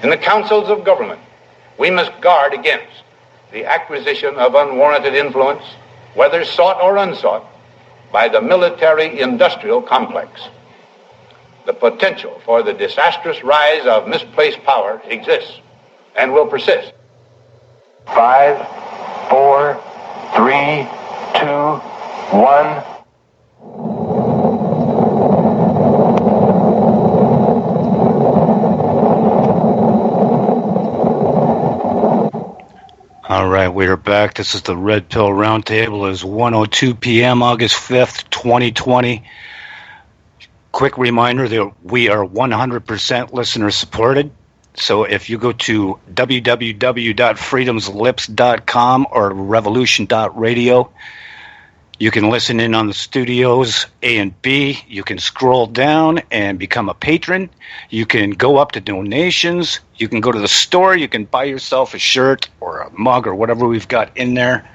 In the councils of government, we must guard against the acquisition of unwarranted influence, whether sought or unsought, by the military-industrial complex. The potential for the disastrous rise of misplaced power exists and will persist. 5, 4, 3, 2, 1. All right, we are back. This is the Red Pill Roundtable. It is 1:02 p.m., August 5th, 2020. Quick reminder that we are 100% listener supported. So if you go to www.freedomslips.com or revolution.radio, you can listen in on the studios A and B. You can scroll down and become a patron. You can go up to donations. You can go to the store. You can buy yourself a shirt or a mug or whatever we've got in there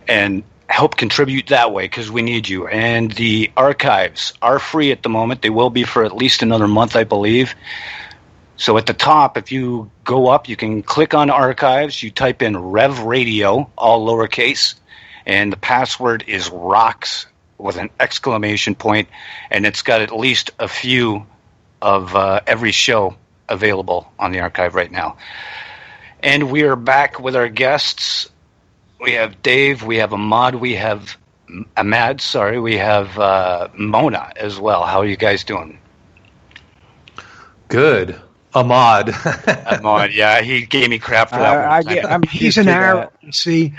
and help contribute that way because we need you. And the archives are free at the moment. They will be for at least another month, I believe. So at the top, if you go up, you can click on archives. You type in Rev Radio, all lowercase. And the password is ROCKS with an exclamation point, and it's got at least a few of every show available on the archive right now. And we are back with our guests. We have Dave, we have Ahmad, we have we have Mona as well. How are you guys doing? Good. Ahmad. Ahmad, yeah, he gave me crap for that one. He's an Arab, you see.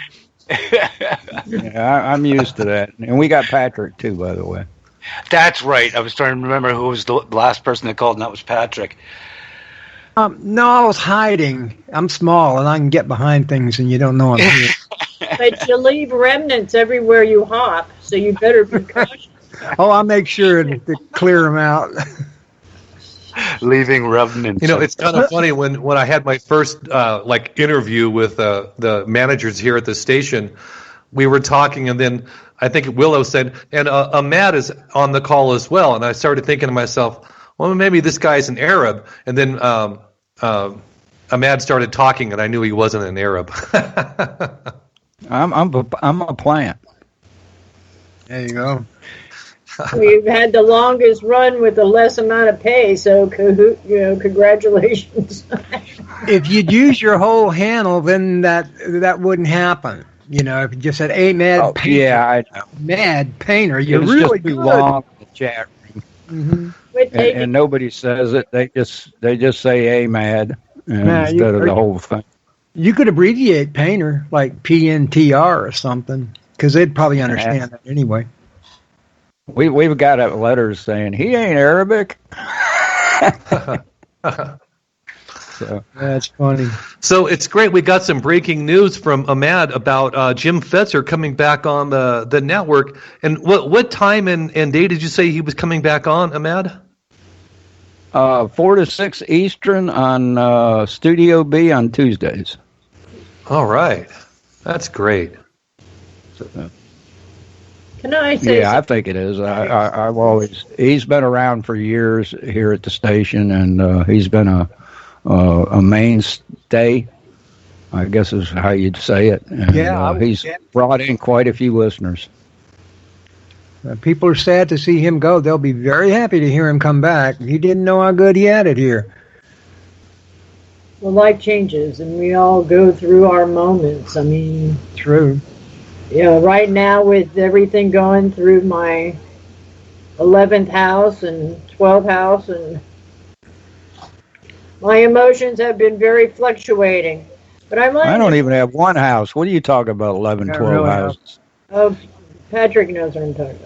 Yeah, I'm used to that. And we got Patrick, too, by the way. That's right. I was trying to remember who was the last person that called, and that was Patrick. No, I was hiding. I'm small, and I can get behind things, and you don't know I'm here. But you leave remnants everywhere you hop, so you better be cautious. Oh, I'll make sure to clear them out. Leaving remnants. You know, it's kind of funny when I had my first interview with the managers here at the station, we were talking, and then I think Willow said, and Ahmad is on the call as well. And I started thinking to myself, well, maybe this guy's an Arab. And then Ahmad started talking, and I knew he wasn't an Arab. I'm a plant. There you go. We've had the longest run with the less amount of pay, so congratulations. If you'd use your whole handle, then that wouldn't happen. You know, if you just said, "Hey, Mad Painter," yeah, I know. Mad Painter, you're it's really just too good. long in the chat room. Mm-hmm. And nobody says it. They just say, "Hey, Mad," instead of the whole thing. You could abbreviate Painter like PNTR or something, because they'd probably understand that anyway. We've got letters saying he ain't Arabic. So that's funny. So it's great. We got some breaking news from Ahmad about Jim Fetzer coming back on the network. And what time and day did you say he was coming back on, Ahmad? 4 to 6 Eastern on Studio B on Tuesdays. All right, that's great. Can I say? Yeah, I think it is. I've always. He's been around for years here at the station, and he's been a mainstay, I guess is how you'd say it. And, he's brought in quite a few listeners. People are sad to see him go. They'll be very happy to hear him come back. He didn't know how good he had it here. Well, life changes, and we all go through our moments. I mean, true. Right now with everything going through my 11th house and 12th house, and my emotions have been very fluctuating. But I don't even have one house. What are you talking about, 11, 12 houses? Oh, Patrick knows what I'm talking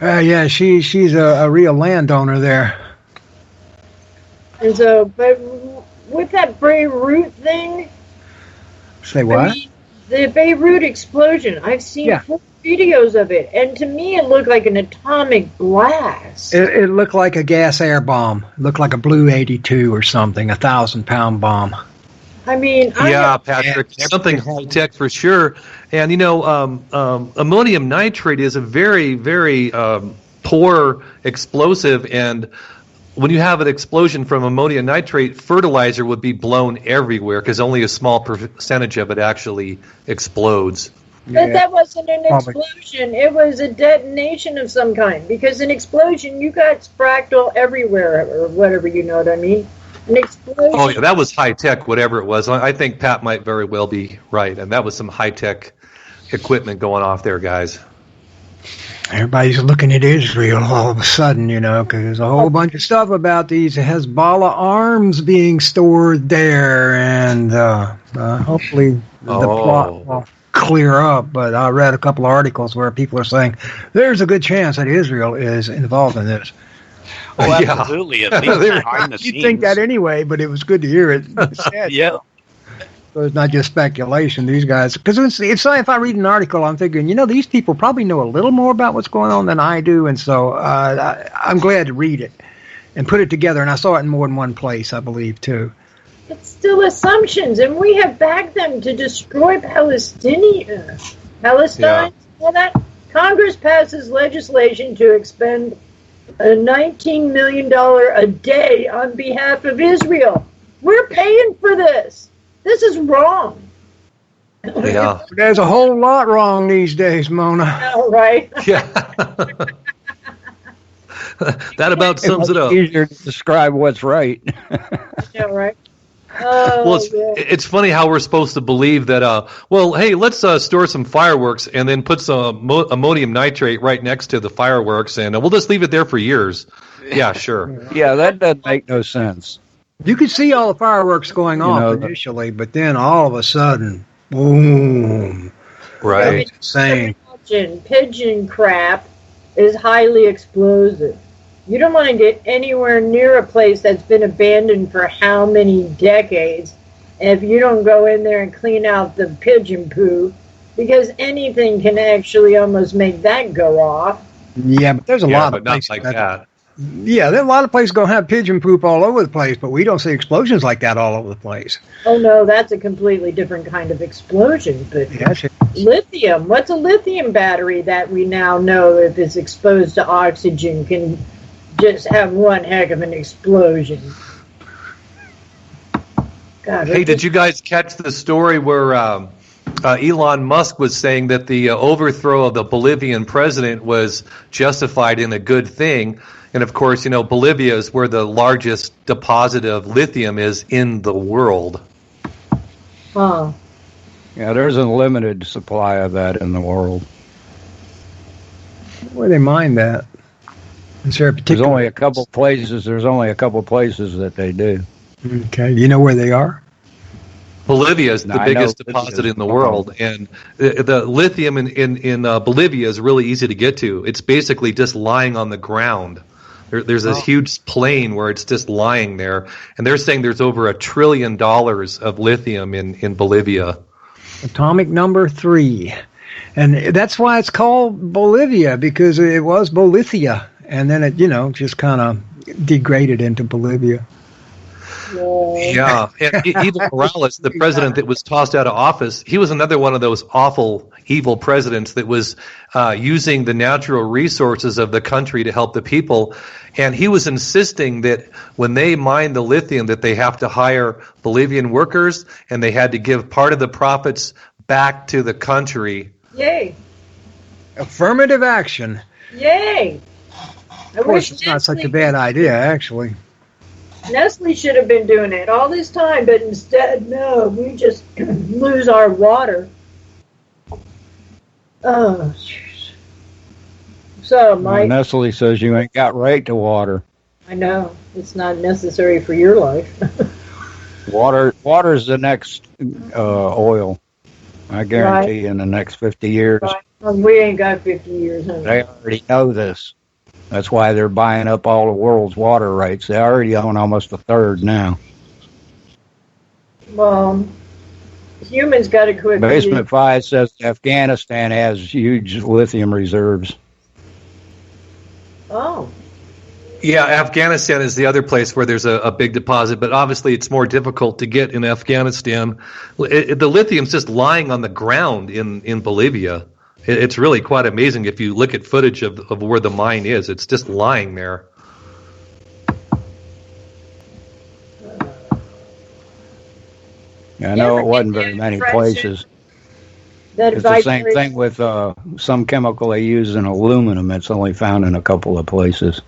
about. Yeah, she's a real landowner there. And so, but with that Beirut thing... Say what? I mean, the Beirut explosion, I've seen 4 videos of it, and to me it looked like an atomic blast. It looked like a gas air bomb. It looked like a Blue 82 or something, 1,000-pound bomb. I mean, Patrick, something high tech for sure. And ammonium nitrate is a very, very poor explosive, and when you have an explosion from ammonium nitrate, fertilizer would be blown everywhere because only a small percentage of it actually explodes. But that wasn't an Probably. explosion. It was a detonation of some kind. Because an explosion, you got fractal everywhere, or whatever, you know what I mean? An explosion. Oh, yeah, that was high tech, whatever it was. I think Pat might very well be right, and that was some high tech equipment going off there, guys. Everybody's looking at Israel all of a sudden, you know, because there's a whole bunch of stuff about these Hezbollah arms being stored there, and hopefully the plot will clear up. But I read a couple of articles where people are saying there's a good chance that Israel is involved in this. Oh, Yeah. absolutely. At least behind the scenes. You'd think that anyway, but it was good to hear it said. Yeah. So it's not just speculation. These guys, because it's if I read an article, I'm thinking, you know, these people probably know a little more about what's going on than I do, and so I'm glad to read it and put it together. And I saw it in more than one place, I believe, too. It's still assumptions, and we have backed them to destroy Palestine. All that. Congress passes legislation to expend $19 million a day on behalf of Israel. We're paying for this. This is wrong. Yeah. There's a whole lot wrong these days, Mona. All right. Yeah. That about sums it up. Easier to describe what's right. Yeah, right. Oh, Well, yeah. it's funny how we're supposed to believe that, well, hey, let's store some fireworks and then put some ammonium nitrate right next to the fireworks, and we'll just leave it there for years. Yeah, sure. Yeah, that doesn't make no sense. You could see all the fireworks going off know, initially, but then all of a sudden, boom. Right. Insane. Pigeon crap is highly explosive. You don't want to get anywhere near a place that's been abandoned for how many decades. And if you don't go in there and clean out the pigeon poo, because anything can actually almost make that go off. Yeah, but there's a Yeah, lot but of not places like that. Yeah, there are a lot of places going to have pigeon poop all over the place, but we don't see explosions like that all over the place. Oh no, that's a completely different kind of explosion. But Yes, lithium, what's a lithium battery that we now know if it's exposed to oxygen can just have one heck of an explosion? God, Hey, did you guys catch the story where Elon Musk was saying that the overthrow of the Bolivian president was justified in a good thing? And of course, you know, Bolivia is where the largest deposit of lithium is in the world. Huh. Yeah, there's a limited supply of that in the world. where they mine that? Is there a There's particular? only a couple places. There's only a couple places that they do. Okay, do you know where they are? Bolivia is the No, I biggest know deposit Bolivia. in the world, and the lithium in Bolivia is really easy to get to. It's basically just lying on the ground. There's this huge plain where it's just lying there, and they're saying there's over $1 trillion of lithium in Bolivia. Atomic number 3. And that's why it's called Bolivia, because it was Bolivia. And then it, just kind of degraded into Bolivia. Yeah, and Evo Morales, the president that was tossed out of office, he was another one of those awful, evil presidents that was using the natural resources of the country to help the people. And he was insisting that when they mine the lithium, that they have to hire Bolivian workers, and they had to give part of the profits back to the country. Yay. Affirmative action. Yay. Of course, it's not such a bad idea, actually. Nestle should have been doing it all this time, but instead, no, we just lose our water. Oh, jeez. So, Mike, Nestle says you ain't got right to water. I know it's not necessary for your life. Water's the next oil. I guarantee you in the next 50 years. We ain't got 50 years, honey. They already know this. That's why they're buying up all the world's water rights. They already own almost a third now. Well, humans got to quit. Basement 5 says Afghanistan has huge lithium reserves. Oh, Yeah, Afghanistan is the other place where there's a big deposit, but obviously it's more difficult to get in Afghanistan. The lithium's just lying on the ground in Bolivia. It's really quite amazing if you look at footage of where the mine is. It's just lying there. I know ever it wasn't get the very many impression places. that It's the same vibrates- thing with some chemical they use in aluminum. It's only found in a couple of places.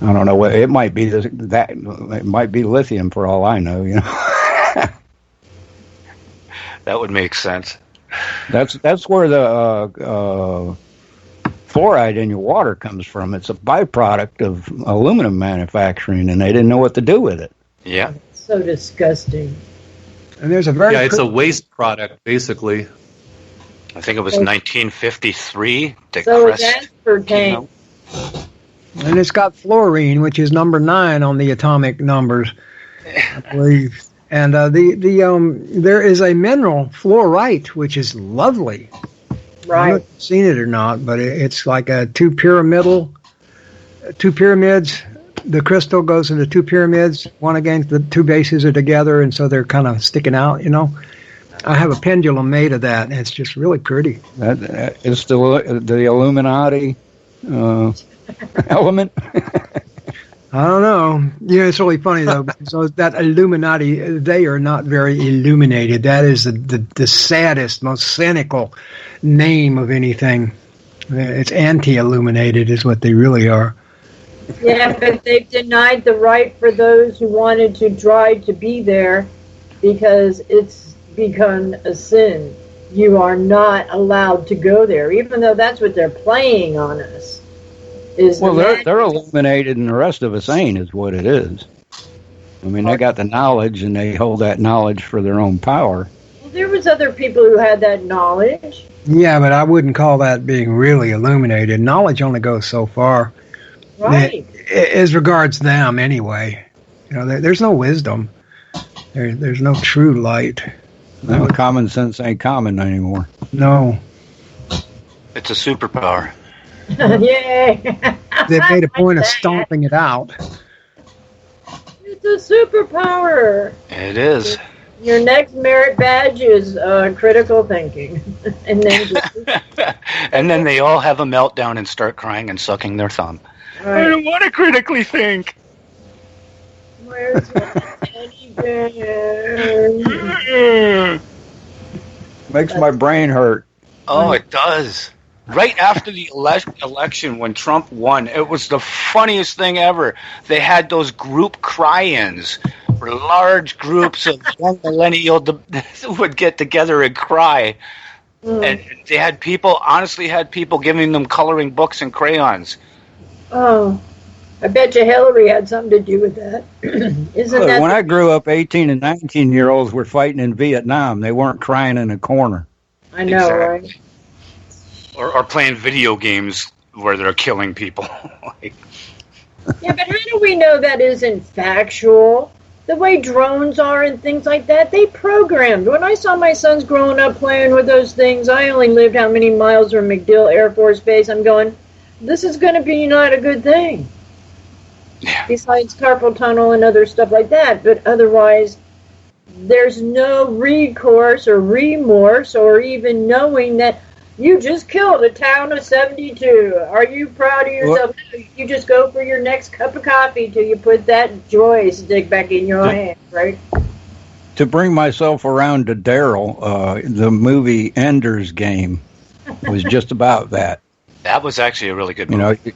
I don't know what it might be. That it might be lithium for all I know. You know, That would make sense. that's where the fluoride in your water comes from. It's a byproduct of aluminum manufacturing, and they didn't know what to do with it. Yeah. So disgusting. And there's a very Yeah, it's a waste product, basically. I think it was 1953 that So Crest it's came aspartame. out. and it's got fluorine, which is number 9 on the atomic numbers, I believe. And there is a mineral fluorite, which is lovely. I don't know Right. if you've seen it or not, but it's like a two pyramids. The crystal goes into two pyramids, one against the two bases are together, and so they're kind of sticking out, you know. I have a pendulum made of that, and it's just really pretty. It's the Illuminati element. I don't know. Yeah, it's really funny though. So that Illuminati, they are not very illuminated. That is the saddest, most cynical name of anything. It's anti-illuminated, is what they really are. Yeah, but they've denied the right for those who wanted to try to be there because it's become a sin. You are not allowed to go there, even though that's what they're playing on us. Well, they're illuminated, and the rest of us ain't, is what it is. I mean, they got the knowledge, and they hold that knowledge for their own power. Well, there was other people who had that knowledge. Yeah, but I wouldn't call that being really illuminated. Knowledge only goes so far. Right. As regards them, anyway. You know, there's no wisdom. There's no true light. No, common sense ain't common anymore. No. It's a superpower. Yay. They've made a point of Like that. stomping it out. It's a superpower. It is. Your next merit badge is critical thinking. And then just, And then they all have a meltdown and start crying and sucking their thumb. I right, don't want to critically think. where's my teddy bear? Makes my brain hurt. Oh, it does. Right after the election, when Trump won, it was the funniest thing ever. They had those group cry-ins, where large groups of young millennials would get together and cry. And they had people, honestly had people giving them coloring books and crayons. Oh, I bet you Hillary had something to do with that. Isn't Look, that when I grew up, 18 and 19-year-olds were fighting in Vietnam. They weren't crying in a corner. I know, Exactly. right? Or playing video games where they're killing people. Like, Yeah, but how do we know that isn't factual? The way drones are and things like that, they programmed. When I saw my sons growing up playing with those things, I only lived how many miles from MacDill Air Force Base. I'm going, this is going to be not a good thing. Yeah. Besides carpal tunnel and other stuff like that. But otherwise, there's no recourse or remorse or even knowing that you just killed a town of 72. Are you proud of yourself? You just go for your next cup of coffee till you put that joystick back in your hand, right? To bring myself around to Daryl, the movie Ender's Game was just about that. that was actually a really good You movie. know,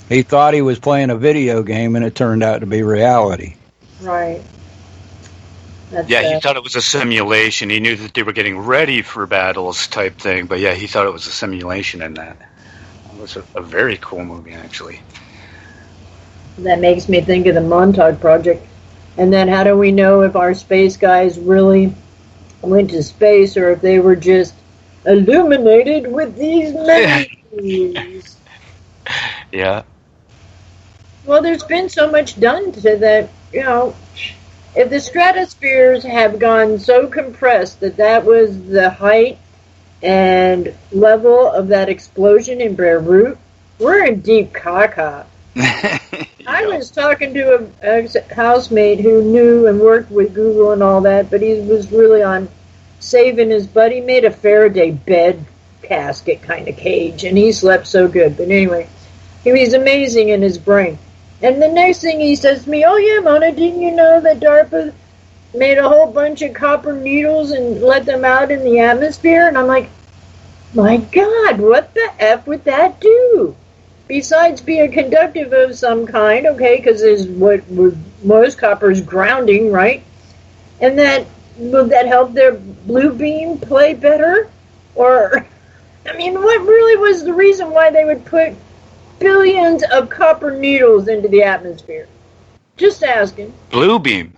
he thought he was playing a video game, and it turned out to be reality. Right. That's, Yeah, he thought it was a simulation. He knew that they were getting ready for battles type thing, but yeah, he thought it was a simulation in that. It was a very cool movie, actually. that makes me think of the Montauk Project. And then how do we know if our space guys really went to space or if they were just illuminated with these memories? Yeah. Well, there's been so much done to that, you know. If the stratospheres have gone so compressed that was the height and level of that explosion in Beirut, we're in deep caca. I was talking to a housemate who knew and worked with Google and all that, but he was really on saving his butt. He made a Faraday bed casket kind of cage, and he slept so good. But anyway, he was amazing in his brain. And the next thing he says to me, oh yeah, Mona, didn't you know that DARPA made a whole bunch of copper needles and let them out in the atmosphere, and I'm like, my God, what the F would that do? Besides being conductive of some kind, okay, because is what most copper is grounding, right? And that will that help their blue beam play better? Or, I mean, what really was the reason why they would put billions of copper needles into the atmosphere? Just asking. Blue beam.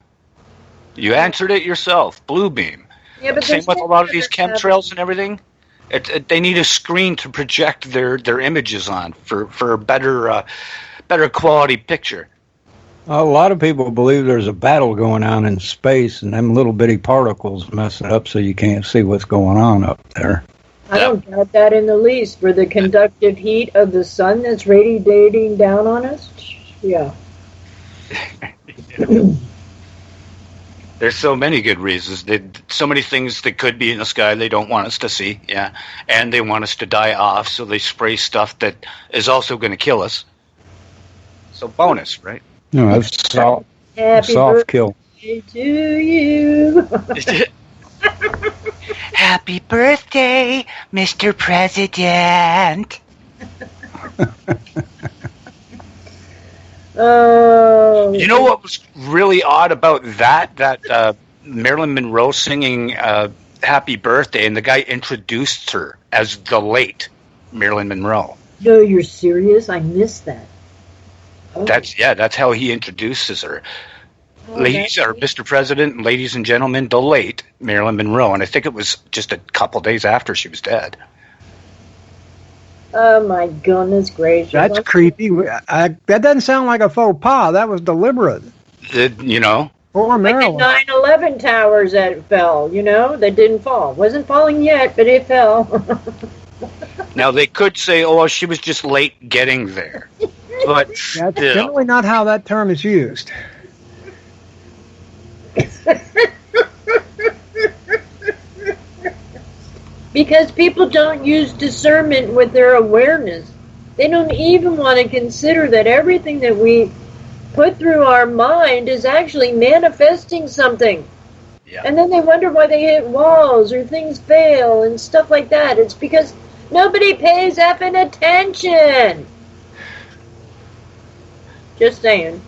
You answered it yourself. Blue beam. Yeah, but Same there's with a lot of these things that chemtrails and everything. They need a screen to project their images on for a better quality picture. A lot of people believe there's a battle going on in space, and them little bitty particles mess it up so you can't see what's going on up there. I don't doubt that in the least. For the conductive heat of the sun that's radiating down on us, yeah. There's so many good reasons. So many things that could be in the sky they don't want us to see, yeah. And they want us to die off, so they spray stuff that is also going to kill us. So bonus, right? No, that's soft Happy kill. birthday to you. Happy birthday, Mr. President. Oh. You know what was really odd about that Marilyn Monroe singing Happy Birthday, and the guy introduced her as the late Marilyn Monroe. No, you're serious? I missed that. Oh. That's how he introduces her. Oh, Ladies, or Mr. President, ladies and gentlemen, the late Marilyn Monroe. And I think it was just a couple days after she was dead. Oh my goodness gracious! That's creepy. That doesn't sound like a faux pas. That was deliberate. You know? Poor Like Marilyn. the 9/11 towers that fell, that didn't fall. Wasn't falling yet, but it fell. Now, they could say, oh, well, she was just late getting there. But That's still. generally not how that term is used. Because people don't use discernment with their awareness. They don't even want to consider that everything that we put through our mind is actually manifesting something. Yeah. And then they wonder why they hit walls or things fail and stuff like that. It's because nobody pays effing attention. Just saying.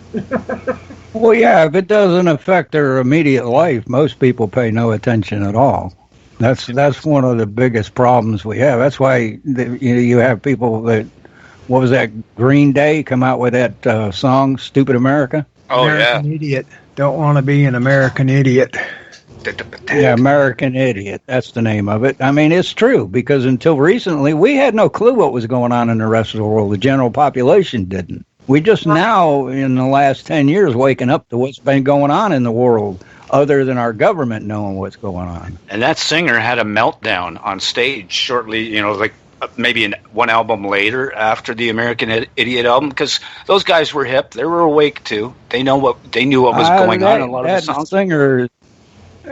Well, yeah, if it doesn't affect their immediate life, most people pay no attention at all. That's one of the biggest problems we have. That's why you have people that, what was that, Green Day come out with that song, Stupid America? Oh, American Idiot. Don't want to be an American idiot. Yeah, American Idiot. That's the name of it. I mean, it's true, because until recently, we had no clue what was going on in the rest of the world. The general population didn't. We just now, in the last 10 years, waking up to what's been going on in the world, other than our government knowing what's going on. And that singer had a meltdown on stage shortly, like maybe one album later after the American Idiot album, because those guys were hip. They were awake too. They knew what was going on in a lot of the songs. Singer,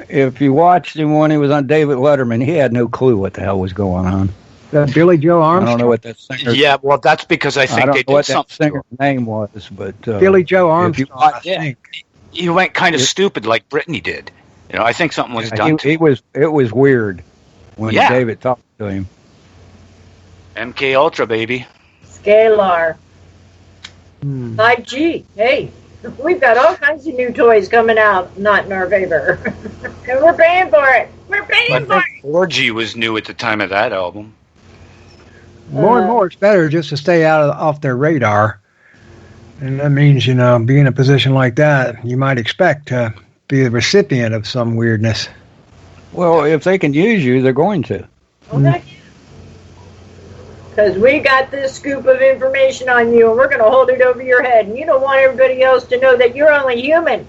if you watched him when he was on David Letterman, he had no clue what the hell was going on. Billy Joe Armstrong. I don't know what that singer. Yeah, well, that's because I think they did something. That singer's name was, but Billy Joe Armstrong. I think. He went kind of stupid like Britney did. I think something was done to him. It was weird when David talked to him. MK Ultra, baby. Scalar. 5G. Hey, we've got all kinds of new toys coming out, not in our favor. And we're paying for it. We're paying for it. 4G was new at the time of that album. More and more, it's better just to stay off their radar. And that means, be in a position like that, you might expect to be the recipient of some weirdness. Well, if they can use you, they're going to. Okay. Because we got this scoop of information on you, and we're going to hold it over your head. And you don't want everybody else to know that you're only human.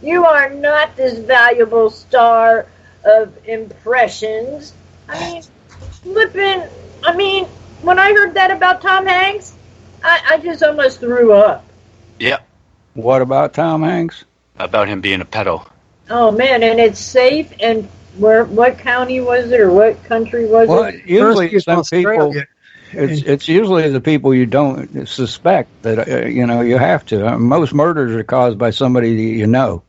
You are not this valuable star of impressions. When I heard that about Tom Hanks, I just almost threw up. Yeah. What about Tom Hanks? About him being a pedo. Oh, man, and it's safe, and what county was it, or what country was it? Usually some people, it's usually the people you don't suspect that, you have to. Most murders are caused by somebody that you know.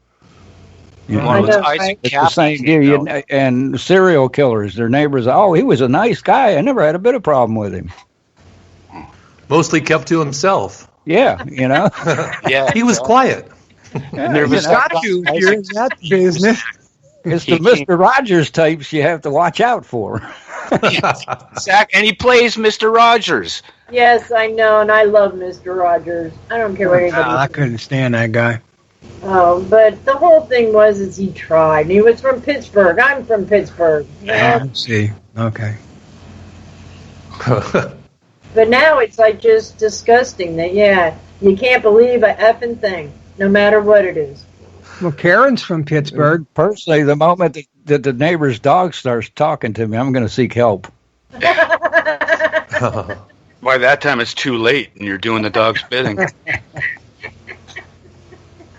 You know, I know, Isaac right? it's the Cappy, same you deal. know. And serial killers, their neighbors. Oh, he was a nice guy. I never had a bit of problem with him. Mostly kept to himself. Yeah, you know. Yeah, He was quiet. And there You was know, that Got to if guy, you're in that business. it's he the Mr. Rogers types you have to watch out for. Zach, and he plays Mr. Rogers. Yes, I know, and I love Mr. Rogers. I don't care what anybody I says. couldn't stand that guy. But the whole thing is he tried. He was from Pittsburgh. I'm from Pittsburgh. I see. Okay. But now it's like just disgusting that, yeah, you can't believe a effing thing, no matter what it is. Well, Karen's from Pittsburgh. Personally, the moment that the neighbor's dog starts talking to me, I'm going to seek help. By that time, it's too late, and you're doing the dog's bidding.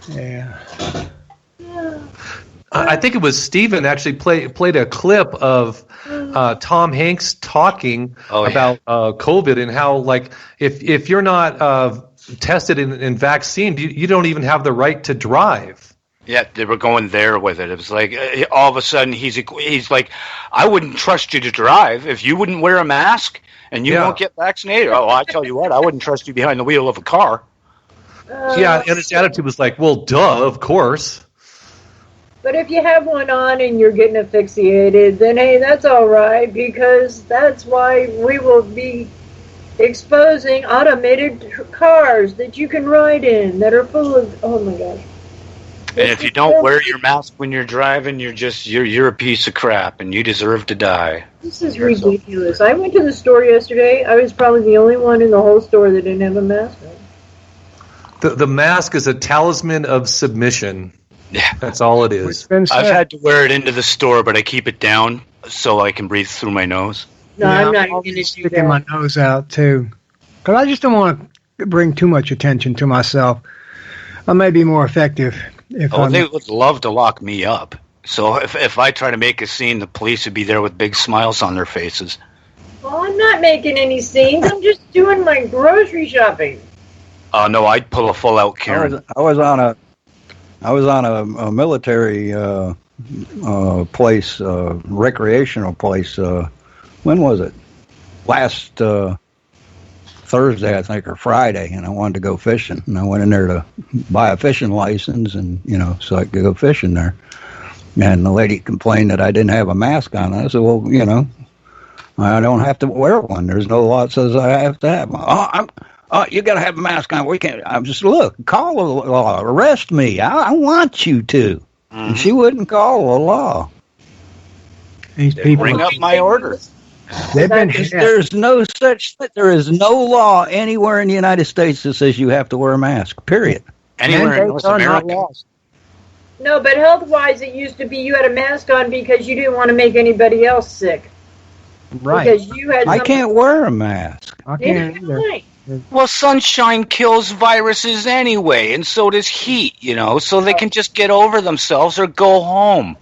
Yeah. I think it was Steven actually played a clip of Tom Hanks talking about COVID and how, like, if you're not tested and vaccinated, you don't even have the right to drive. Yeah, they were going there with it. It was like all of a sudden he's like, I wouldn't trust you to drive if you wouldn't wear a mask and you won't get vaccinated. Oh, I tell you what, I wouldn't trust you behind the wheel of a car. Yeah, and his attitude was like, well, duh, of course. But if you have one on and you're getting asphyxiated, then hey, that's all right, because that's why we will be exposing automated cars that you can ride in that are full of, oh my gosh. And if you don't wear your mask when you're driving, you're a piece of crap, and you deserve to die. This is ridiculous. I went to the store yesterday. I was probably the only one in the whole store that didn't have a mask on. The mask is a talisman of submission. Yeah, that's all it is. I've had to wear it into the store, but I keep it down so I can breathe through my nose. No, Yeah, I'm not I'll going be to do sticking my that. nose out too, because I just don't want to bring too much attention to myself. I may be more effective if Oh, I'm. they would love to lock me up. So if I try to make a scene, the police would be there with big smiles on their faces. Well, I'm not making any scenes. I'm just doing my grocery shopping. Oh no, I'd pull a full out Karen. I was on a military place, recreational place. When was it? Last Thursday, I think, or Friday, and I wanted to go fishing. And I went in there to buy a fishing license, and so I could go fishing there. And the lady complained that I didn't have a mask on. I said, well, I don't have to wear one. There's no law that says I have to have one. Oh, you got to have a mask on. We can't. I'm just, look, call the law. Arrest me. I want you to. Mm-hmm. And she wouldn't call the law. These people Bring up my order. They've been. There is no law anywhere in the United States that says you have to wear a mask. Period. Anywhere in North America. No, but health-wise, it used to be you had a mask on because you didn't want to make anybody else sick. Right. Because you had. I can't wear a mask. I can't either. Well, sunshine kills viruses anyway, and so does heat, so they can just get over themselves or go home.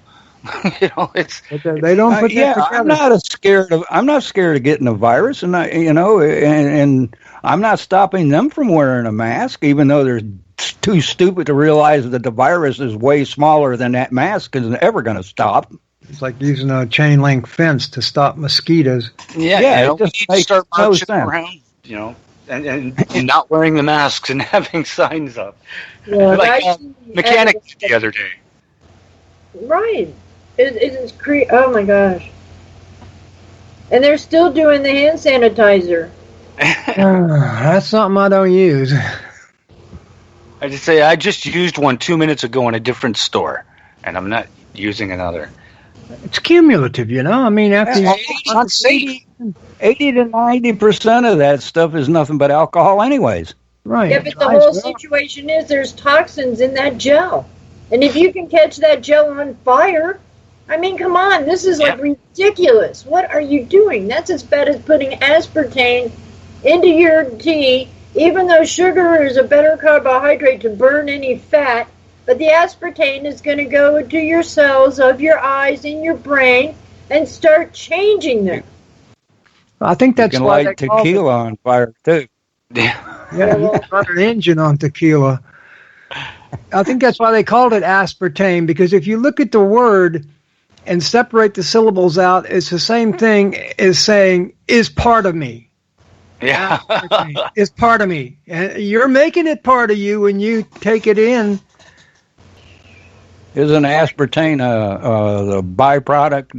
It's they don't put that together. I'm not scared of getting a virus, and and I'm not stopping them from wearing a mask, even though they're too stupid to realize that the virus is way smaller than that mask is ever going to stop. It's like using a chain link fence to stop mosquitoes. Yeah, it just we need to makes start no marching sense. around, and not wearing the masks and having signs up. Yeah, Like mechanic did the other day. Right. It's oh my gosh. And they're still doing the hand sanitizer. That's something I don't use. I just say I just used one 2 minutes ago in a different store, and I'm not using another. It's cumulative, I mean, after It's not safe. 80 to 90% of that stuff is nothing but alcohol, anyways. right. Yeah, but the whole situation is there's toxins in that gel. And if you can catch that gel on fire, I mean, come on, this is like ridiculous. What are you doing? That's as bad as putting aspartame into your tea, even though sugar is a better carbohydrate to burn any fat. But the aspartame is going to go to your cells of your eyes and your brain and start changing them. I think that's you can why light they call tequila on fire too. Yeah, you can run an engine on tequila. I think that's why they called it aspartame, because if you look at the word and separate the syllables out, it's the same thing as saying, is part of me. Yeah. Is part of me. And you're making it part of you when you take it in. Isn't aspartame the byproduct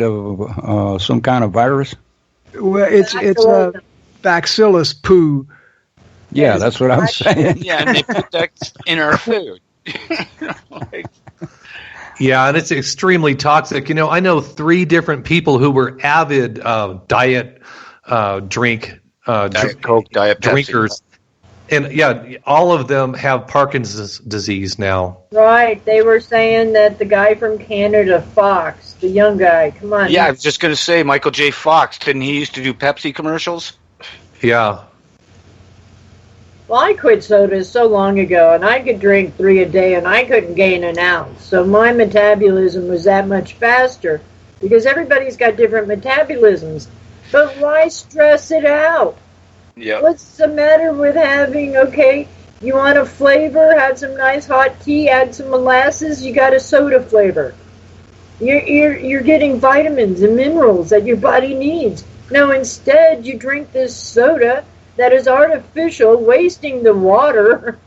of some kind of virus? Well, it's a bacillus poo. Yeah, that's what I'm saying. Yeah, and they put that in our food. Yeah, and it's extremely toxic. You know, I know 3 different people who were avid diet Coke, Diet drinkers. Pepsi. And yeah, all of them have Parkinson's disease now. Right. They were saying that the guy from Canada, Fox, the young guy, come on. Yeah, I was just going to say, Michael J. Fox, didn't he used to do Pepsi commercials? Yeah. Well, I quit soda so long ago, and I could drink 3 a day, and I couldn't gain an ounce. So my metabolism was that much faster, because everybody's got different metabolisms. But why stress it out? Yeah. What's the matter with having, okay, you want a flavor, have some nice hot tea, add some molasses, you got a soda flavor. You're getting vitamins and minerals that your body needs. No, instead you drink this soda that is artificial, wasting the water,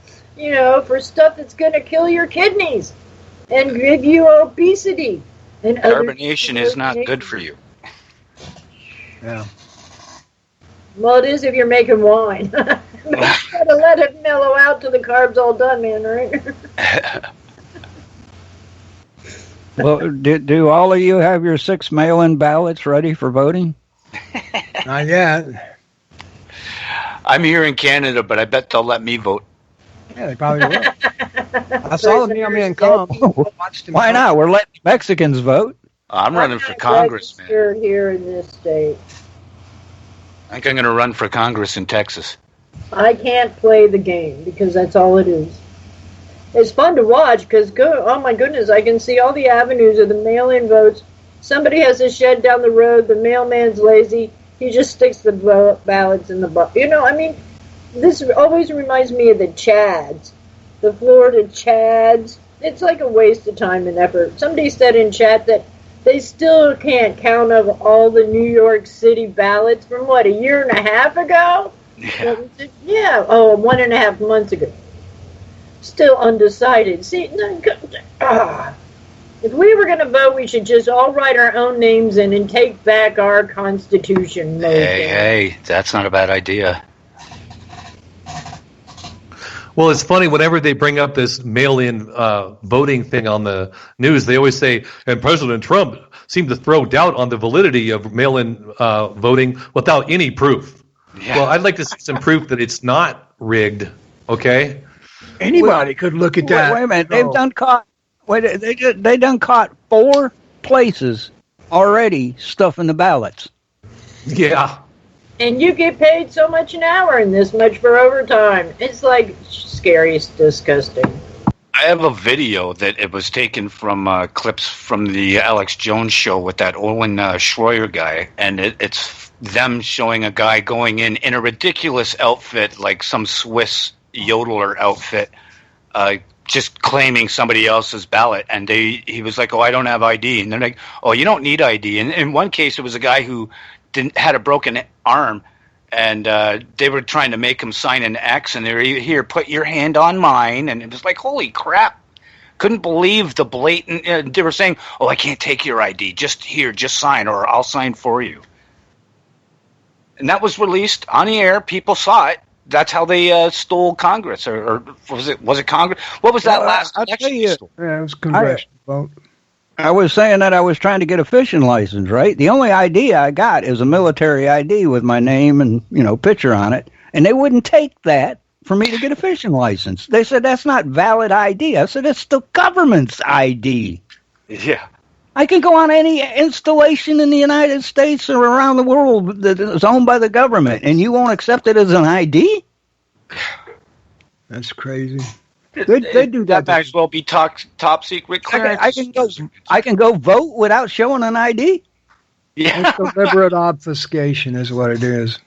for stuff that's going to kill your kidneys and give you obesity. And carbonation is not good for you. Yeah. Well, it is if you're making wine. But you gotta let it mellow out till the carb's all done, man, right? Well, do all of you have your 6 mail-in ballots ready for voting? Not yet. I'm here in Canada, but I bet they'll let me vote. Yeah, they probably will. I saw the mailman come. Why not? We're letting Mexicans vote. I'm running for Congress, man. Here in this state. I think I'm going to run for Congress in Texas. I can't play the game because that's all it is. It's fun to watch because, oh my goodness, I can see all the avenues of the mail-in votes. Somebody has a shed down the road. The mailman's lazy. He just sticks the ballots in the box. This always reminds me of the Chads, the Florida Chads. It's like a waste of time and effort. Somebody said in chat that they still can't count up all the New York City ballots from, a year and a half ago? Yeah. 1.5 months ago. Still undecided. See, if we were going to vote, we should just all write our own names in and take back our Constitution. Hey, that's not a bad idea. Well, it's funny, whenever they bring up this mail-in voting thing on the news, they always say, and President Trump seemed to throw doubt on the validity of mail-in voting without any proof. Yeah. Well, I'd like to see some proof that it's not rigged, okay? Anybody could look at that. Wait a minute. They've done caught. They done caught 4 places already stuffing the ballots. Yeah. And you get paid so much an hour and this much for overtime. It's like scary, it's disgusting. I have a video that it was taken from clips from the Alex Jones show with that Owen Schroyer guy, and it's them showing a guy going in a ridiculous outfit, like some Swiss yodeler outfit, just claiming somebody else's ballot, and he was like, "Oh, I don't have ID," and they're like, "Oh, you don't need ID." And in one case, it was a guy who had a broken arm, and they were trying to make him sign an X, and they were here, put your hand on mine, and it was like, holy crap! Couldn't believe the blatant. They were saying, "Oh, I can't take your ID. Just sign, or I'll sign for you." And that was released on the air. People saw it. That's how they stole Congress, or was it Congress? What was that last election? Yeah, it was congressional vote. I was saying that I was trying to get a fishing license, right? The only ID I got is a military ID with my name and, picture on it. And they wouldn't take that for me to get a fishing license. They said, that's not valid ID. I said, it's the government's ID. Yeah. I can go on any installation in the United States or around the world that is owned by the government, and you won't accept it as an ID? That's crazy. They do that. That might as well be top secret clearance. I can go vote without showing an ID? Yeah. It's deliberate obfuscation is what it is.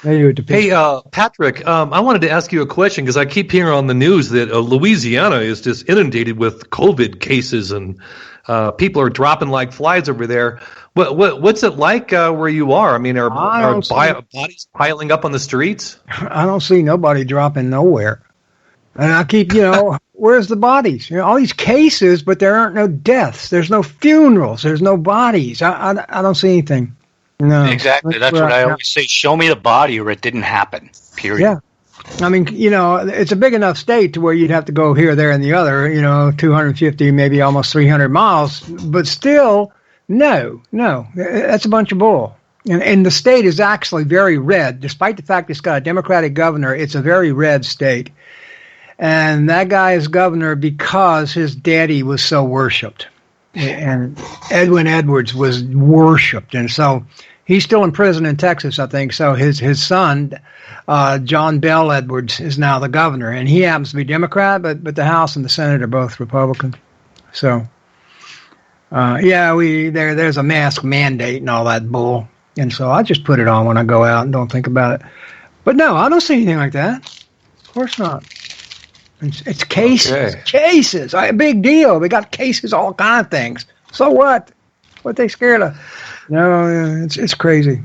Maybe it depends. Hey, Patrick, I wanted to ask you a question because I keep hearing on the news that Louisiana is just inundated with COVID cases and people are dropping like flies over there. What's it like where you are? I mean, are bodies piling up on the streets? I don't see nobody dropping nowhere. And I keep, where's the bodies? All these cases, but there aren't no deaths. There's no funerals. There's no bodies. I don't see anything. No. Exactly. That's what I always say. Show me the body or it didn't happen. Period. Yeah. I mean, it's a big enough state to where you'd have to go here, there, and the other, 250, maybe almost 300 miles. But still, no. That's a bunch of bull. And the state is actually very red. Despite the fact it's got a Democratic governor, it's a very red state. And that guy is governor because his daddy was so worshipped. And Edwin Edwards was worshipped. And so he's still in prison in Texas, I think. So his son, John Bell Edwards, is now the governor. And he happens to be Democrat, but the House and the Senate are both Republican. So, there's a mask mandate and all that bull. And so I just put it on when I go out and don't think about it. But no, I don't see anything like that. Of course not. It's cases. Okay. Cases. A big deal. They got cases, all kind of things. So what? What they scared of? No, it's crazy.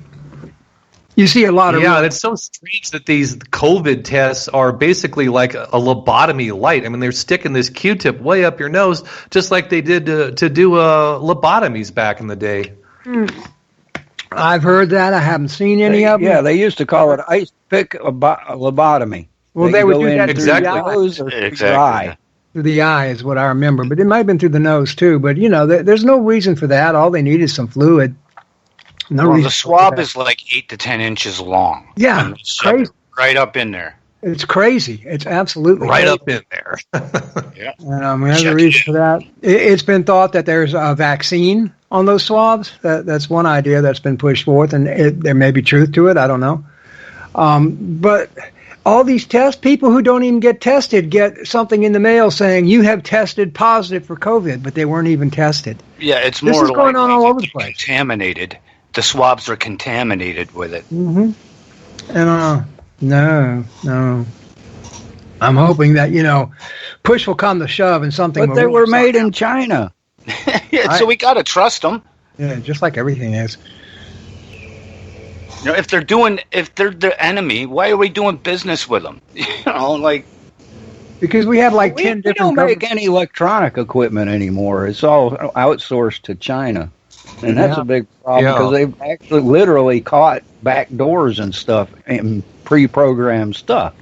You see a lot of... Yeah, it's so strange that these COVID tests are basically like a lobotomy light. I mean, they're sticking this Q-tip way up your nose, just like they did to do lobotomies back in the day. I've heard that. I haven't seen any of them. Yeah, they used to call it ice pick lobotomy. Well, they would do that exactly. through the nose or through the eye. Through the eye is what I remember, but it might have been through the nose too. But there's no reason for that. All they need is some fluid. The swab is like 8 to 10 inches long. Yeah, it's crazy. Right up in there. It's crazy. It's absolutely right crazy. up in there. Yeah. There's a reason for that. It's been thought that there's a vaccine on those swabs. That's one idea that's been pushed forth, and there may be truth to it. I don't know. But all these tests, people who don't even get tested get something in the mail saying you have tested positive for COVID, but they weren't even tested. Yeah, it's this more is going on all over the place. Contaminated. The swabs are contaminated with it. Mm-hmm. And no. I'm hoping that push will come to shove and something. But they were made in China. So we got to trust them. Yeah, just like everything is. If they're the enemy, why are we doing business with them? Because we have 10 different. We don't make any electronic equipment anymore. It's all outsourced to China, and that's a big problem because they've actually literally caught back doors and stuff and pre-programmed stuff.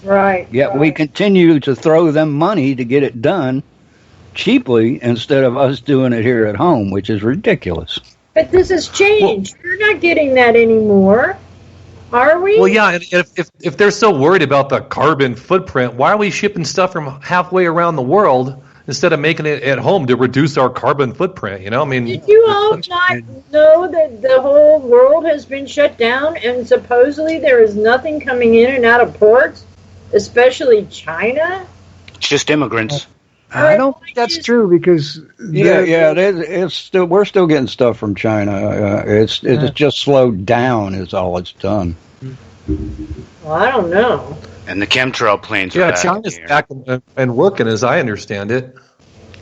Right. Yet we continue to throw them money to get it done cheaply instead of us doing it here at home, which is ridiculous. But this has changed. You're not getting that anymore, are we? Well, yeah, and if they're so worried about the carbon footprint, why are we shipping stuff from halfway around the world instead of making it at home to reduce our carbon footprint? I mean, did you all not know that the whole world has been shut down and supposedly there is nothing coming in and out of ports, especially China? It's just immigrants. I don't think that's true because it's still we're still getting stuff from China. It's just slowed down is all it's done. Well, I don't know. And the chemtrail planes. are back China's here. back and working as I understand it.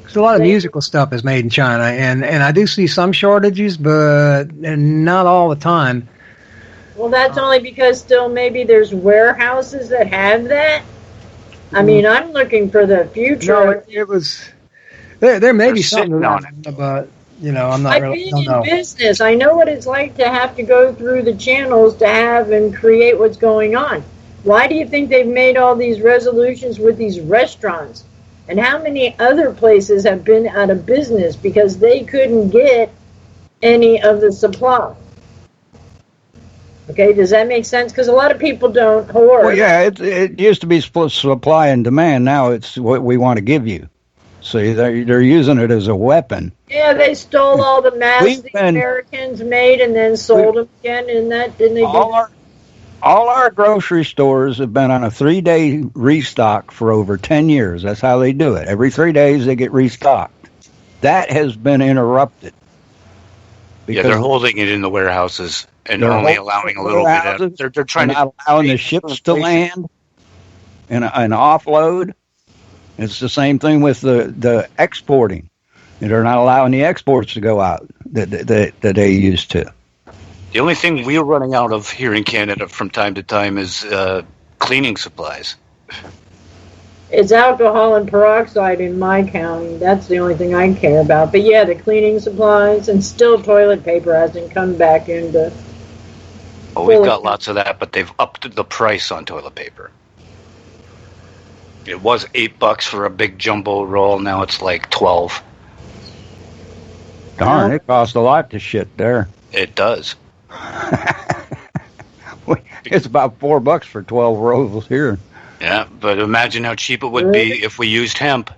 There's a lot of musical stuff is made in China, and I do see some shortages, but not all the time. Well, that's only because still maybe there's warehouses that have that. I mean, I'm looking for the future. No, it was. There may be sitting something on it, but I'm not I've really. been in business. I know what it's like to have to go through the channels to have and create what's going on. Why do you think they've made all these resolutions with these restaurants? And how many other places have been out of business because they couldn't get any of the supply? Okay, does that make sense? Because a lot of people don't hoard. Well, yeah, it used to be split supply and demand. Now it's what we want to give you. See, they're using it as a weapon. Yeah, they stole all the masks the Americans made and then sold them again. And that didn't they do? All our grocery stores have been on a 3-day restock for over 10 years. That's how they do it. Every 3 days they get restocked. That has been interrupted. Yeah, they're holding it in the warehouses and They're only holding allowing a little bit of. warehouses. They're trying They're to not allowing the ships to land and offload. It's the same thing with the exporting. They're not allowing the exports to go out that they used to. The only thing we're running out of here in Canada from time to time is cleaning supplies. It's alcohol and peroxide in my county. That's the only thing I care about. But yeah, the cleaning supplies and still toilet paper hasn't come back into. Oh, we've got lots of that, but they've upped the price on toilet paper. It was $8 for a big jumbo roll. Now it's like 12. Darn, it costs a lot to shit there. It does. It's about $4 for 12 rolls here. Yeah, but imagine how cheap it would be if we used hemp.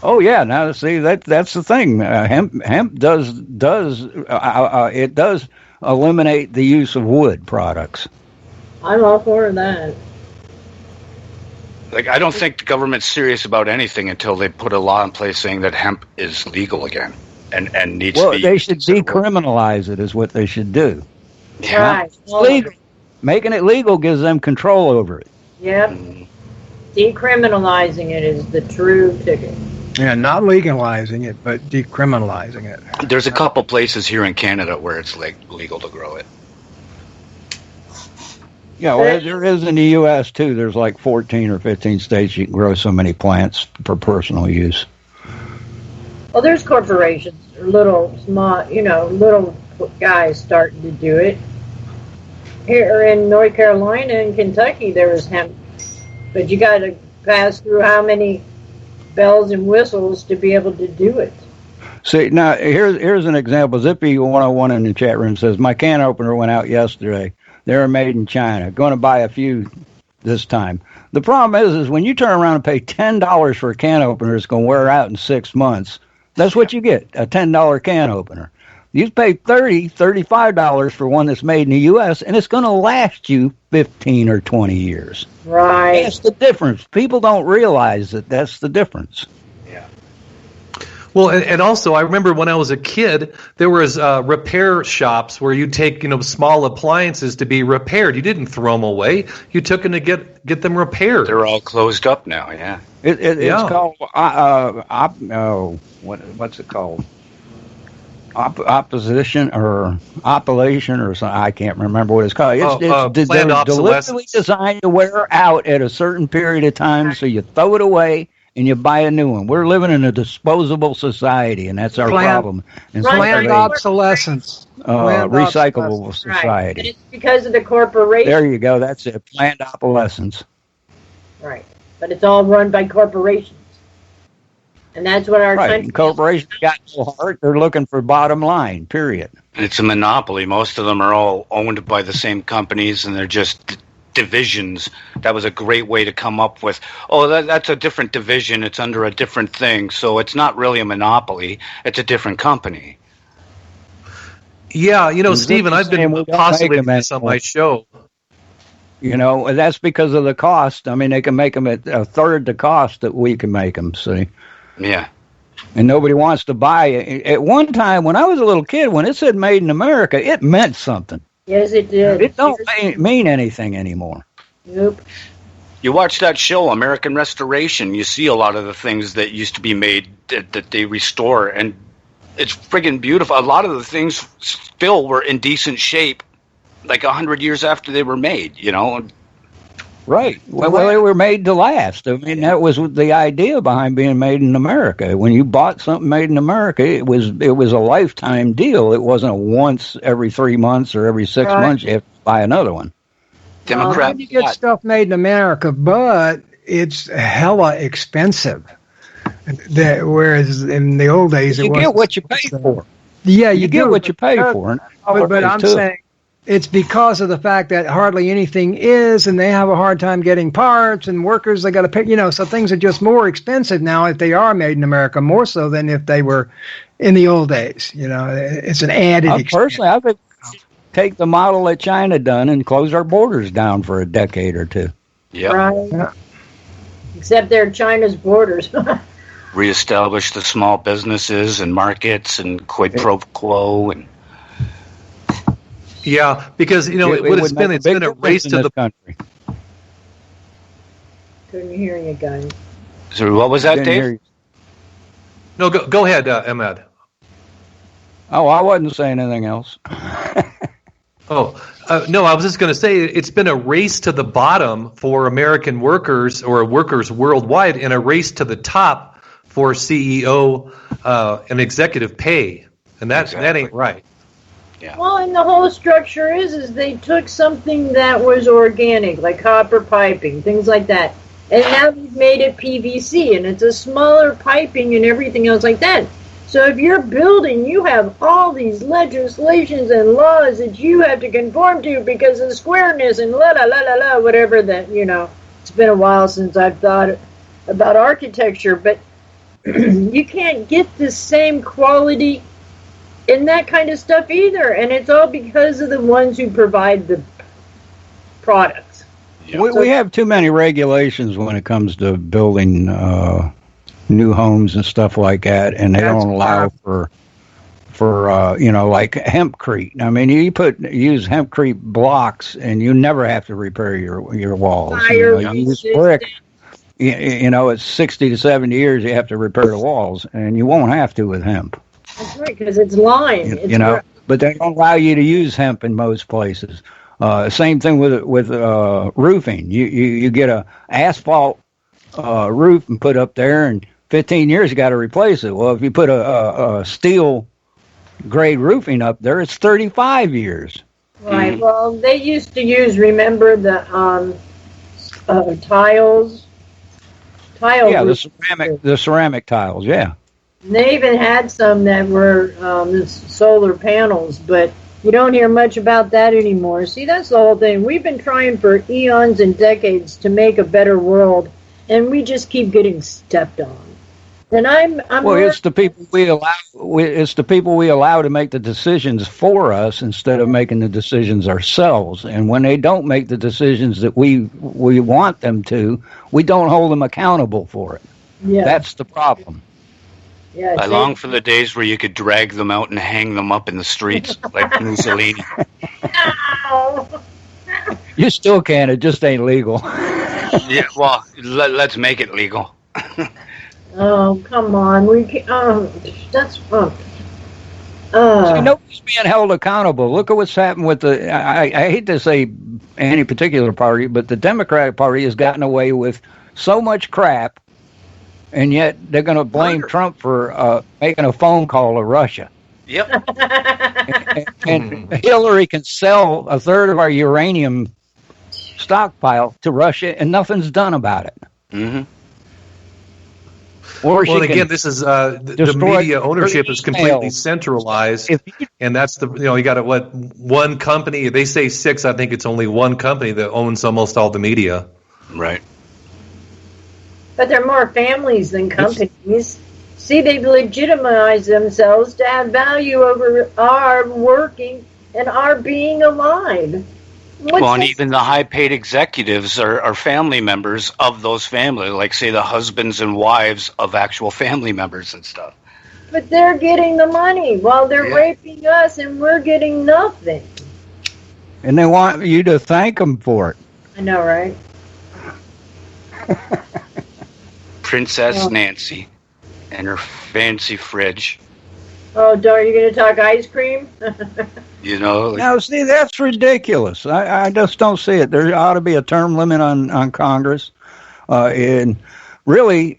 Oh yeah, now see that's the thing. Hemp does it does eliminate the use of wood products. I'm all for that. Like, I don't think the government's serious about anything until they put a law in place saying that hemp is legal again and needs to be. Well, they should decriminalize it. Is what they should do. Yeah. Right. It's legal. Making it legal gives them control over it. Yep. Decriminalizing it is the true ticket. Yeah, not legalizing it, but decriminalizing it. There's a couple places here in Canada where it's like legal to grow it. Yeah, well, there is in the U.S. too. There's like 14 or 15 states you can grow so many plants for personal use. Well, there's corporations, little, small, little guys starting to do it. Here in North Carolina and Kentucky, there is hemp. But you got to pass through how many bells and whistles to be able to do it. See, now, here's an example. Zippy101 in the chat room says, my can opener went out yesterday. They were made in China. Going to buy a few this time. The problem is when you turn around and pay $10 for a can opener, it's going to wear out in 6 months. That's what you get, a $10 can opener. You pay $30, $35 for one that's made in the U.S., and it's going to last you 15 or 20 years. Right. That's the difference. People don't realize that that's the difference. Yeah. Well, and also, I remember when I was a kid, there was repair shops where you take, small appliances to be repaired. You didn't throw them away. You took them to get them repaired. They're all closed up now, yeah. It's called, what's it called? Opposition or oppilation or something. I can't remember what it's called. It's planned deliberately obsolescence. designed to wear out at a certain period of time, so you throw it away and you buy a new one. We're living in a disposable society, and that's our problem. Planned obsolescence. Recyclable society. Right. And it's because of the corporation. There you go. That's it. Planned obsolescence. Right. But it's all run by corporations. And that's what our Right. country And corporations got no heart. They're looking for bottom line, period. It's a monopoly. Most of them are all owned by the same companies, and they're just divisions. That was a great way to come up with, that's a different division. It's under a different thing. So it's not really a monopoly. It's a different company. Yeah, Stephen, I've been postulating this on my show. That's because of the cost. I mean, they can make them at a third the cost that we can make them, see? Yeah. And nobody wants to buy it. At one time, when I was a little kid, when it said made in America, it meant something. Yes, it did. It don't mean anything anymore. Nope. You watch that show, American Restoration, you see a lot of the things that used to be made that they restore, and it's friggin' beautiful. A lot of the things still were in decent shape like 100 years after they were made, Right. Well, they were made to last. I mean, that was the idea behind being made in America. When you bought something made in America, it was a lifetime deal. It wasn't a once every 3 months or every 6 months you have to buy another one. Democrat. You get stuff made in America, but it's hella expensive. Whereas in the old days, You get what you pay for. Yeah, You get what you pay for. But I'm saying it's because of the fact that hardly anything is, and they have a hard time getting parts and workers. They got to pay, so things are just more expensive now if they are made in America, more so than if they were in the old days. It's an added expense. Personally, I would take the model that China done and close our borders down for a decade or two. Yeah. Right. Yeah. Except they're China's borders. Reestablish the small businesses and markets and quid pro quo and Yeah, because what would it's been, make it's been a difference race in to this the. country. Couldn't hear you again. So what was that, Didn't Dave? hear you. No, go ahead, Ahmed. Oh, I wasn't saying anything else. No, I was just going to say it's been a race to the bottom for American workers or workers worldwide, and a race to the top for CEO and executive pay, and that ain't right. Well, and the whole structure is they took something that was organic, like copper piping, things like that, and now they've made it PVC, and it's a smaller piping and everything else like that. So if you're building, you have all these legislations and laws that you have to conform to because of squareness and whatever that, it's been a while since I've thought about architecture, but you can't get the same quality in that kind of stuff either. And it's all because of the ones who provide the products. Yeah. We have too many regulations when it comes to building new homes and stuff like that, and they don't allow for like hempcrete. I mean, you use hempcrete blocks, and you never have to repair your walls. You use brick. It's 60 to 70 years you have to repair the walls, and you won't have to with hemp. That's right, because it's lime. But they don't allow you to use hemp in most places. Same thing with roofing. You get a asphalt roof and put up there, and 15 years you got to replace it. Well, if you put a steel grade roofing up there, it's 35 years. Right. Well, they used to use, remember, the tiles. Yeah, the ceramic tiles. Yeah. And they even had some that were the solar panels, but you don't hear much about that anymore. See, that's the whole thing. We've been trying for eons and decades to make a better world, and we just keep getting stepped on. And it's the people we allow. It's the people we allow to make the decisions for us instead of making the decisions ourselves. And when they don't make the decisions that we want them to, we don't hold them accountable for it. Yeah, that's the problem. Yeah, I long for the days where you could drag them out and hang them up in the streets like Mussolini. You still can. It just ain't legal. Yeah, well, let's make it legal. Oh, come on. We can, that's nobody's being held accountable. Look at what's happened with I hate to say any particular party, but the Democratic Party has gotten away with so much crap, and yet they're going to blame Trump for making a phone call to Russia. Yep. and Hillary can sell a third of our uranium stockpile to Russia, and nothing's done about it. Mm-hmm. Well, again, this is the media ownership is completely centralized, and that's you got one company. They say 6. I think it's only one company that owns almost all the media. Right. But they're more families than companies. See, they've legitimized themselves to have value over our working and our being alive. And even the high-paid executives are family members of those families, like, say, the husbands and wives of actual family members and stuff. But they're getting the money while they're raping us, and we're getting nothing. And they want you to thank them for it. I know, right? Princess Nancy and her fancy fridge. Oh, are you going to talk ice cream? Now, see, that's ridiculous. I just don't see it. There ought to be a term limit on Congress. And really,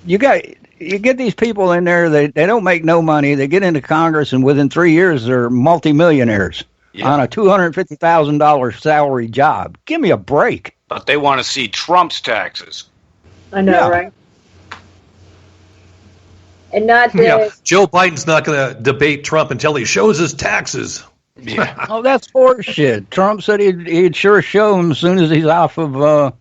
you get these people in there, they don't make no money. They get into Congress, and within 3 years, they're multimillionaires on a $250,000 salary job. Give me a break. But they want to see Trump's taxes. I know, right? And not Joe Biden's not going to debate Trump until he shows his taxes. Yeah. Oh, that's horseshit. Trump said he'd sure show him as soon as he's off of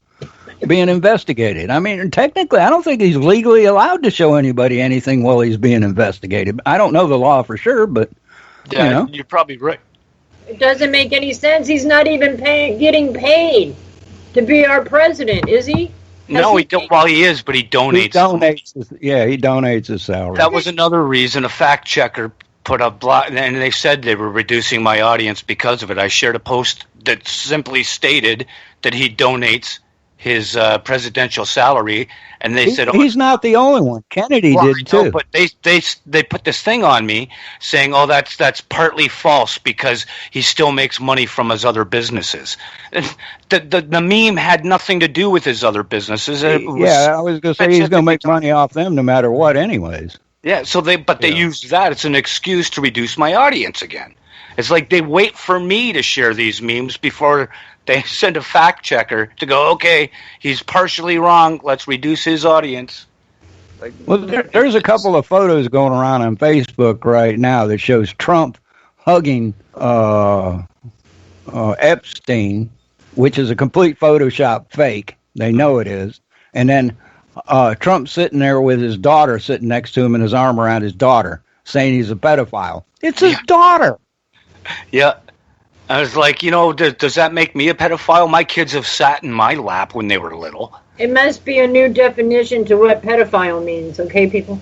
being investigated. I mean, technically, I don't think he's legally allowed to show anybody anything while he's being investigated. I don't know the law for sure, but you're probably right. It doesn't make any sense. He's not even getting paid to be our president, is he? No, he don't. Well, he is, but he donates. He donates his salary. That was another reason. A fact checker put a block, and they said they were reducing my audience because of it. I shared a post that simply stated that he donates his presidential salary, and they said, he's not the only one. Kennedy well, did I know, too. but they put this thing on me saying, "Oh, that's partly false because he still makes money from his other businesses." The meme had nothing to do with his other businesses. I was going to say he's going to make money off them no matter what, anyways. Yeah, so they use that as an excuse to reduce my audience again. It's like they wait for me to share these memes before they send a fact checker to go, okay, he's partially wrong, let's reduce his audience. Well, there's a couple of photos going around on Facebook right now that shows Trump hugging Epstein, which is a complete Photoshop fake. They know it is. And then Trump sitting there with his daughter sitting next to him and his arm around his daughter, saying he's a pedophile. It's his daughter. Yeah. I was like, does that make me a pedophile? My kids have sat in my lap when they were little. It must be a new definition to what pedophile means, okay, people?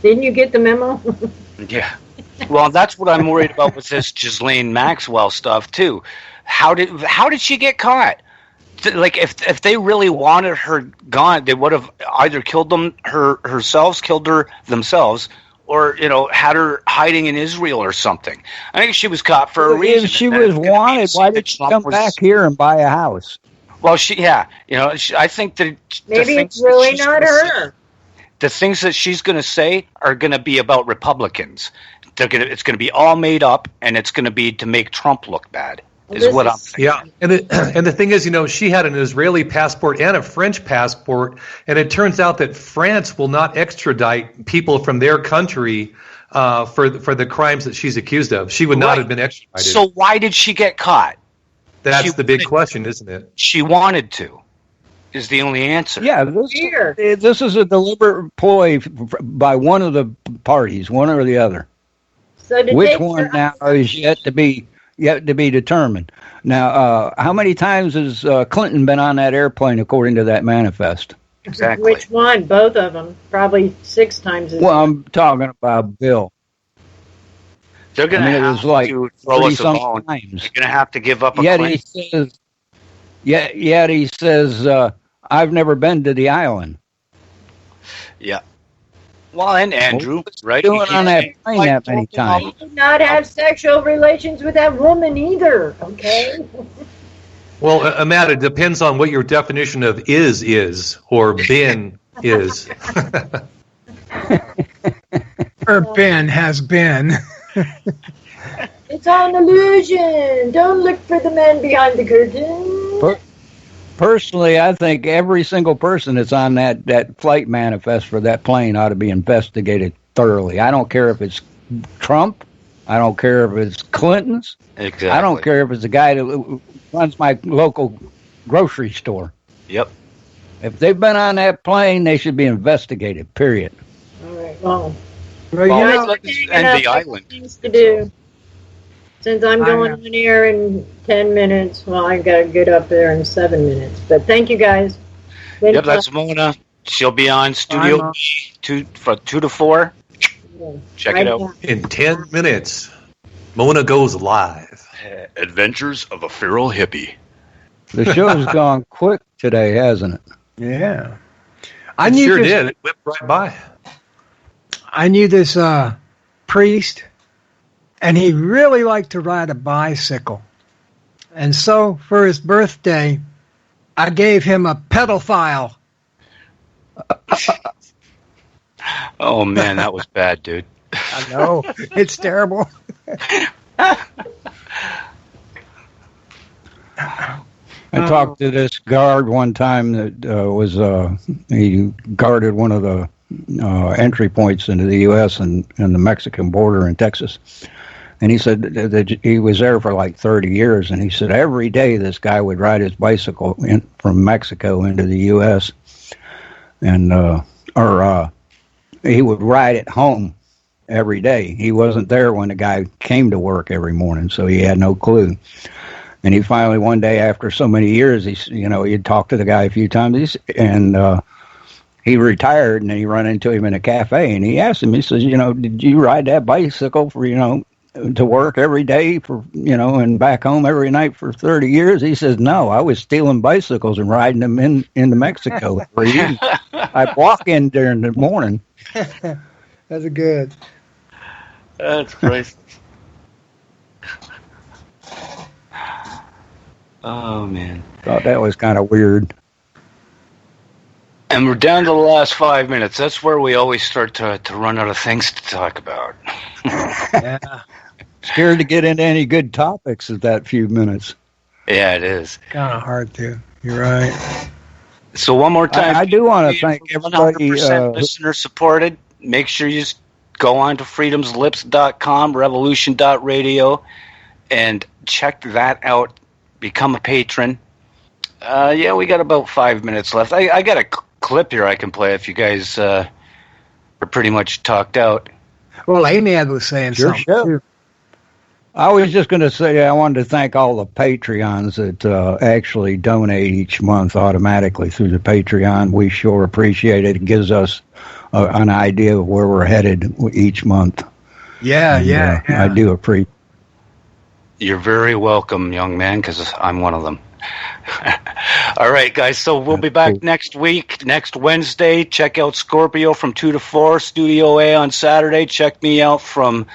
Didn't you get the memo? Yeah. Well, that's what I'm worried about with this Ghislaine Maxwell stuff, too. How did she get caught? Like, if they really wanted her gone, they would have either killed her themselves, or had her hiding in Israel or something. I think she was caught for a reason. If she was wanted, why did she come back here and buy a house? Well, I think that maybe it's really not her. The things that she's going to say are going to be about Republicans. It's going to be all made up, and it's going to be to make Trump look bad. Is what I'm thinking. Yeah, and the thing is, she had an Israeli passport and a French passport, and it turns out that France will not extradite people from their country for the crimes that she's accused of. She would not have been extradited. So why did she get caught? That's the big question, isn't it? She wanted to, is the only answer. Yeah, this is a deliberate ploy by one of the parties, one or the other. So which one now is yet to be determined. Now, how many times has Clinton been on that airplane, according to that manifest? Exactly. Which one? Both of them. Probably 6 times. I'm talking about Bill. They're going to have to throw us a bone. They're going to have to give up a claim. Yet he says, I've never been to the island. Yeah. Well, and Andrew, right? Doing on that plane that many times. He did not have sexual relations with that woman either, okay? Well, Matt, it depends on what your definition of is or been is. Or been has been. It's all an illusion. Don't look for the man behind the curtain. Personally, I think every single person that's on that flight manifest for that plane ought to be investigated thoroughly. I don't care if it's Trump. I don't care if it's Clinton's. Exactly. I don't care if it's the guy that runs my local grocery store. Yep. If they've been on that plane, they should be investigated, period. All right, well, let's end the island. Things to do. Since I'm going on air in 10 minutes, well, I've got to get up there in 7 minutes. But thank you, guys. Yep, that's Mona. She'll be on Studio B from 2 to 4. Check it out. In 10 minutes, Mona goes live. Adventures of a Feral Hippie. The show's gone quick today, hasn't it? Yeah. It sure did. It whipped right by. I knew this priest, and he really liked to ride a bicycle. And so, for his birthday, I gave him a pedophile. Oh, man, that was bad, dude. I know. It's terrible. I talked to this guard one time that he guarded one of the entry points into the U.S. and the Mexican border in Texas. And he said that he was there for like 30 years, and he said every day this guy would ride his bicycle from Mexico into the U.S. and he would ride it home every day. He wasn't there when the guy came to work every morning, so he had no clue. And he finally, one day after so many years, he'd talked to the guy a few times, and he retired, and he run into him in a cafe, and he asked him, he says, did you ride that bicycle for, to work every day for, and back home every night for 30 years? He says, no, I was stealing bicycles and riding them into Mexico for years. I'd walk in there in the morning. That's good. That's priceless. Oh, man. Thought that was kind of weird. And we're down to the last 5 minutes. That's where we always start to run out of things to talk about. Yeah. Scared to get into any good topics at that few minutes. Yeah, it is. Kind of hard to. You're right. So one more time. I do want to thank everybody. 100% listener supported. Make sure you go on to freedomslips.com, revolution.radio, and check that out. Become a patron. Yeah, we got about 5 minutes left. I got a clip here I can play if you guys are pretty much talked out. Well, Amy was saying something too. I was just going to say I wanted to thank all the Patreons that actually donate each month automatically through the Patreon. We sure appreciate it. It gives us an idea of where we're headed each month. Yeah. I do appreciate. You're very welcome, young man, because I'm one of them. All right, guys, so we'll be back next week, next Wednesday. Check out Scorpio from 2 to 4, Studio A on Saturday. Check me out from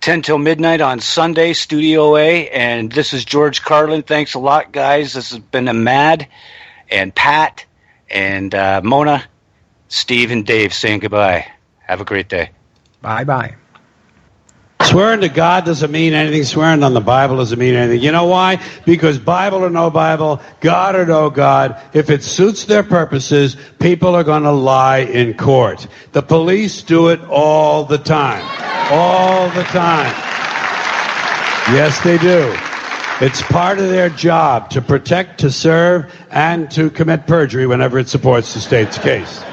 10 till midnight on Sunday, Studio A. And this is George Carlin. Thanks a lot, guys. This has been a Mad and Pat and Mona, Steve, and Dave saying goodbye. Have a great day. Bye-bye. Swearing to God doesn't mean anything. Swearing on the Bible doesn't mean anything. You know why? Because Bible or no Bible, God or no God, if it suits their purposes, people are going to lie in court. The police do it all the time. All the time. Yes, they do. It's part of their job to protect, to serve, and to commit perjury whenever it supports the state's case.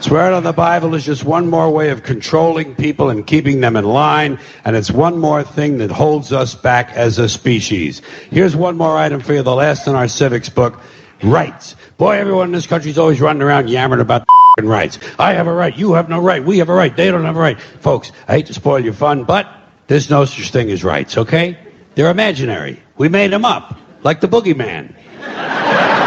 Swearing on the Bible is just one more way of controlling people and keeping them in line, and it's one more thing that holds us back as a species. Here's one more item for you, the last in our civics book, rights. Boy, everyone in this country is always running around yammering about the rights. I have a right, you have no right, we have a right, they don't have a right. Folks, I hate to spoil your fun, but there's no such thing as rights, okay? They're imaginary. We made them up, like the boogeyman.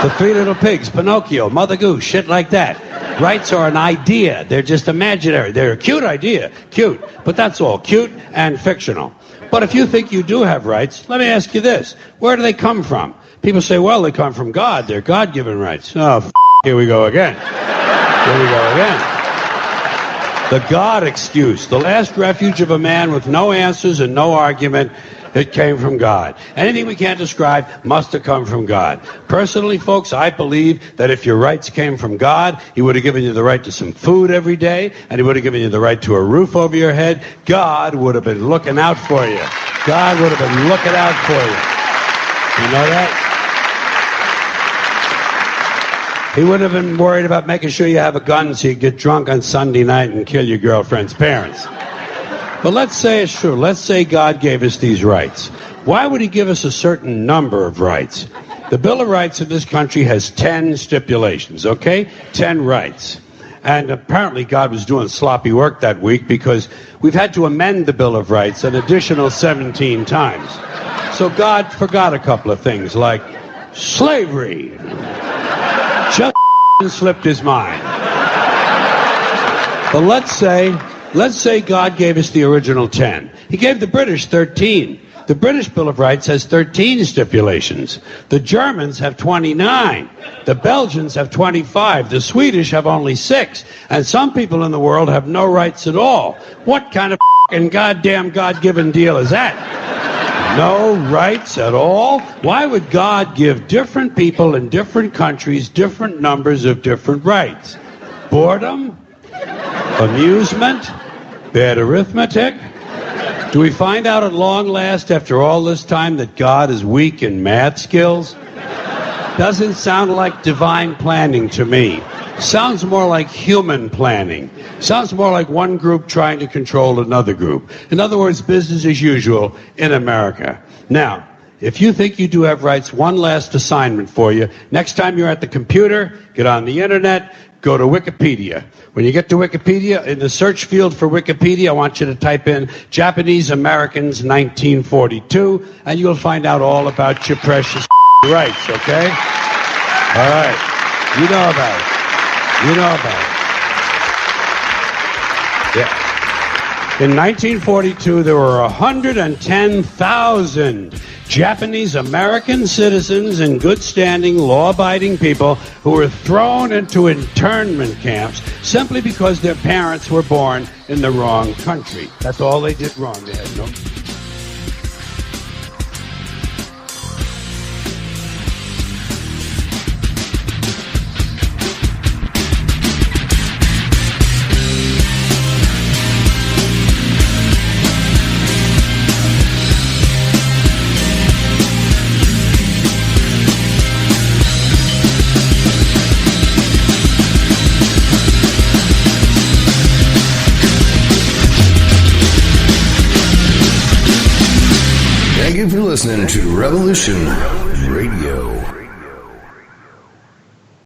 The Three Little Pigs, Pinocchio, Mother Goose, shit like that. Rights are an idea. They're just imaginary. They're a cute idea. Cute. But that's all. Cute and fictional. But if you think you do have rights, let me ask you this. Where do they come from? People say, well, they come from God. They're God-given rights. Oh, here we go again. Here we go again. The God excuse. The last refuge of a man with no answers and no argument. It came from God. Anything we can't describe must have come from God. Personally, folks, I believe that if your rights came from God, He would have given you the right to some food every day, and He would have given you the right to a roof over your head. God would have been looking out for you. God would have been looking out for you. You know that? He wouldn't have been worried about making sure you have a gun so you get drunk on Sunday night and kill your girlfriend's parents. But let's say it's true. Let's say God gave us these rights. Why would He give us a certain number of rights? The Bill of Rights in this country has 10 stipulations, okay? 10 rights. And apparently God was doing sloppy work that week because we've had to amend the Bill of Rights an additional 17 times. So God forgot a couple of things like slavery. Just slipped His mind. But let's say God gave us the original 10. He gave the British 13. The British Bill of Rights has 13 stipulations. The Germans have 29. The Belgians have 25. The Swedish have only 6. And some people in the world have no rights at all. What kind of f***ing goddamn God-given deal is that? No rights at all? Why would God give different people in different countries different numbers of different rights? Boredom? Amusement? Bad arithmetic? Do we find out at long last after all this time that God is weak in math skills? Doesn't sound like divine planning to me. Sounds more like human planning. Sounds more like one group trying to control another group. In other words, business as usual in America. Now, if you think you do have rights, one last assignment for you. Next time you're at the computer, get on the internet, go to Wikipedia. When you get to Wikipedia, in the search field for Wikipedia, I want you to type in Japanese Americans 1942, and you'll find out all about your precious rights, okay? All right. You know about it. You know about it. Yeah. In 1942, there were 110,000 Japanese American citizens and good standing, law-abiding people who were thrown into internment camps simply because their parents were born in the wrong country. That's all they did wrong. They had no... Thank you for listening to Revolution Radio.